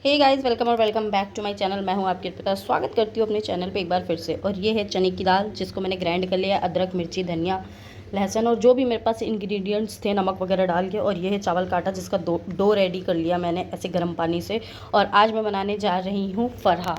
हे guys, welcome और welcome back to my channel. मैं हूं आपकी अर्पिता। स्वागत करती हूं अपने चैनल पे एक बार फिर से। और ये है चने की दाल, जिसको मैंने ग्राइंड कर लिया। अदरक, मिर्ची, धनिया, लहसुन और जो भी मेरे पास इंग्रेडिएंट्स थे, नमक वगैरह डाल के। और ये है चावल काटा, जिसका डो रेडी कर लिया मैंने ऐसे गर्म पानी से। और आज मैं बनाने जा रही हूँ फरहा।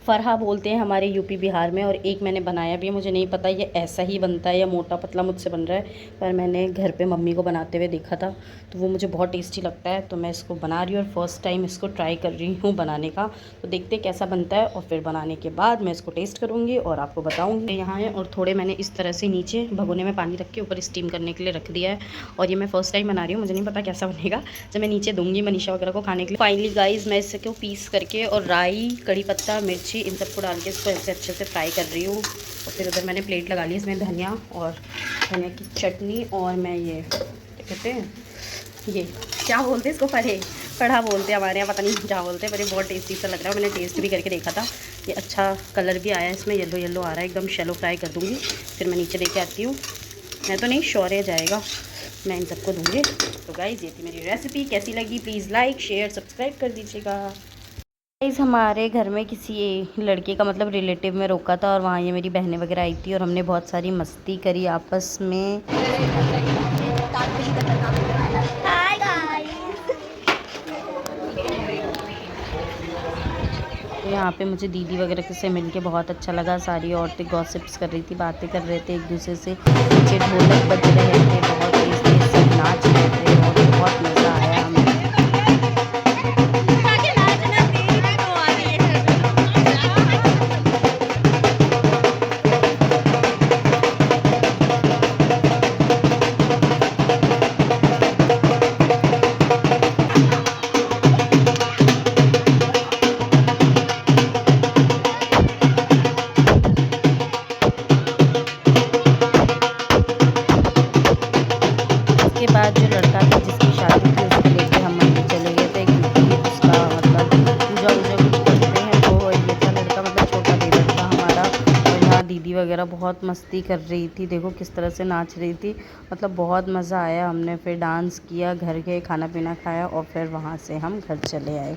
फरहा बोलते हैं हमारे यूपी बिहार में। और एक मैंने बनाया भी है, मुझे नहीं पता ये ऐसा ही बनता है या मोटा पतला मुझसे बन रहा है, पर मैंने घर पे मम्मी को बनाते हुए देखा था, तो वो मुझे बहुत टेस्टी लगता है। तो मैं इसको बना रही हूँ और फर्स्ट टाइम इसको ट्राई कर रही हूँ बनाने का। तो देखते कैसा बनता है और फिर बनाने के बाद मैं इसको टेस्ट करूँगी और आपको बताऊँगी। यहाँ है और थोड़े मैंने इस तरह से नीचे भगोने में पानी रख के ऊपर स्टीम करने के लिए रख दिया है। और ये मैं फर्स्ट टाइम बना रही हूँ, मुझे नहीं पता कैसा बनेगा। जब मैं नीचे दूँगी मनीषा वगैरह को खाने के लिए। फाइनली गाइज, मैं इसको पीस करके और राई, कड़ी पत्ता, मिर्ची, इन सबको डाल के इसको ऐसे अच्छे से फ्राई कर रही हूँ। और फिर उधर मैंने प्लेट लगा ली, इसमें धनिया और धनिया की चटनी। और मैं ये क्या कहते हैं, ये क्या बोलते हैं इसको, पढ़ा बोलते हैं हमारे यहाँ, पता नहीं क्या बोलते हैं, पर ये बहुत टेस्टी सा लग रहा है। मैंने टेस्ट भी करके देखा था, ये अच्छा कलर भी आया है इसमें, येलो येलो आ रहा है एकदम। शैलो फ्राई कर दूँगी, फिर मैं नीचे लेके आती हूँ। मैं तो नहीं, शौर्य जाएगा, मैं इन सबको दूँगी। तो गाइज़, ये थी मेरी रेसिपी। कैसी लगी प्लीज़ लाइक, शेयर, सब्सक्राइब कर दीजिएगा। गाइस, हमारे घर में किसी लड़के का मतलब रिलेटिव में रोका था, और वहाँ ये मेरी बहनें वगैरह आई थी और हमने बहुत सारी मस्ती करी आपस में। Hi guys. तो यहाँ पे मुझे दीदी वगैरह से मिलके बहुत अच्छा लगा। सारी औरतें गॉसिप्स कर रही थी, बातें कर रहे थे एक दूसरे से। पीछे ढोलक बज रहे थे, बहुत तेज तेज सब नाच रहे थे और बहुत मज़ा आया हमें। उसके बाद जो लड़का था जिसकी शादी थी, उसको लेके हम मंदिर चले गए थे, क्योंकि उसका मतलब पूजा वूजा कुछ करते हैं। तो ये था लड़का, मतलब छोटा देवर था हमारा। और यहाँ दीदी वगैरह बहुत मस्ती कर रही थी, देखो किस तरह से नाच रही थी। मतलब बहुत मज़ा आया। हमने फिर डांस किया, घर गए, खाना पीना खाया और फिर वहाँ से हम घर चले आए।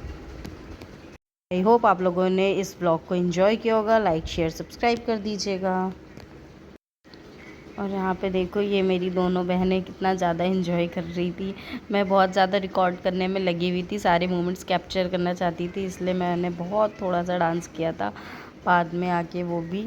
आई होप आप लोगों ने इस ब्लॉग को एंजॉय किया होगा। लाइक, शेयर, सब्सक्राइब कर दीजिएगा। और यहाँ पे देखो, ये मेरी दोनों बहनें कितना ज़्यादा इन्जॉय कर रही थी। मैं बहुत ज़्यादा रिकॉर्ड करने में लगी हुई थी, सारे मोमेंट्स कैप्चर करना चाहती थी, इसलिए मैंने बहुत थोड़ा सा डांस किया था बाद में आके वो भी।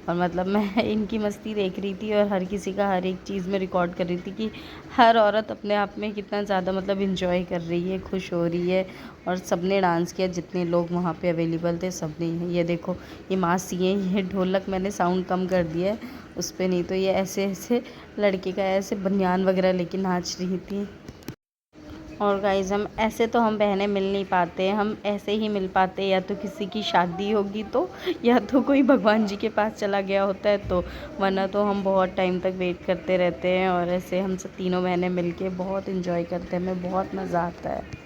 और मतलब मैं इनकी मस्ती देख रही थी और हर किसी का हर एक चीज़ में रिकॉर्ड कर रही थी कि हर औरत अपने आप में कितना ज़्यादा मतलब इन्जॉय कर रही है, खुश हो रही है। और सबने डांस किया, जितने लोग वहाँ पे अवेलेबल थे सबने। ये देखो, ये मासी है, ये ढोलक मैंने साउंड कम कर दिया है उस पर, नहीं तो ये ऐसे ऐसे लड़के का ऐसे बनियान वगैरह लेके नाच रही थी। और गाइज़, हम बहनें मिल नहीं पाते, हम ऐसे ही मिल पाते या तो किसी की शादी होगी तो, या तो कोई भगवान जी के पास चला गया होता है तो, वरना तो हम बहुत टाइम तक वेट करते रहते हैं। और ऐसे हम सब तीनों बहनें मिल के बहुत इन्जॉय करते हैं, हमें बहुत मज़ा आता है।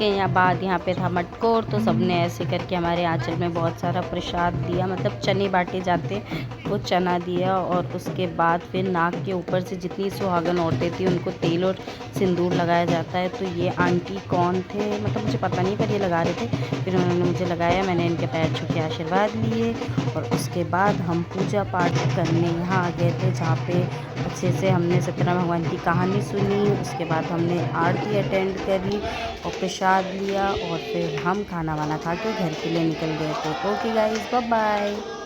उसके बाद यहाँ पे था मटकोर, तो सबने ऐसे करके हमारे आंचल में बहुत सारा प्रसाद दिया, मतलब चने बांटे जाते, वो चना दिया। और उसके बाद फिर नाक के ऊपर से जितनी सुहागन औरतें थी उनको तेल और सिंदूर लगाया जाता है। तो ये आंटी कौन थे मतलब मुझे पता नहीं, पर ये लगा रहे थे, फिर उन्होंने मुझे लगाया, मैंने इनके पैर छू के आशीर्वाद लिए। और उसके बाद हम पूजा पाठ करने यहाँ आ गए थे, जहाँ पे अच्छे से हमने सत्यनारायण भगवान की कहानी सुनी। उसके बाद हमने आरती अटेंड करी और प्रसाद लिया, और फिर हम खाना वाना खा के घर के लिए निकल गए थे। Okay guys, bye bye.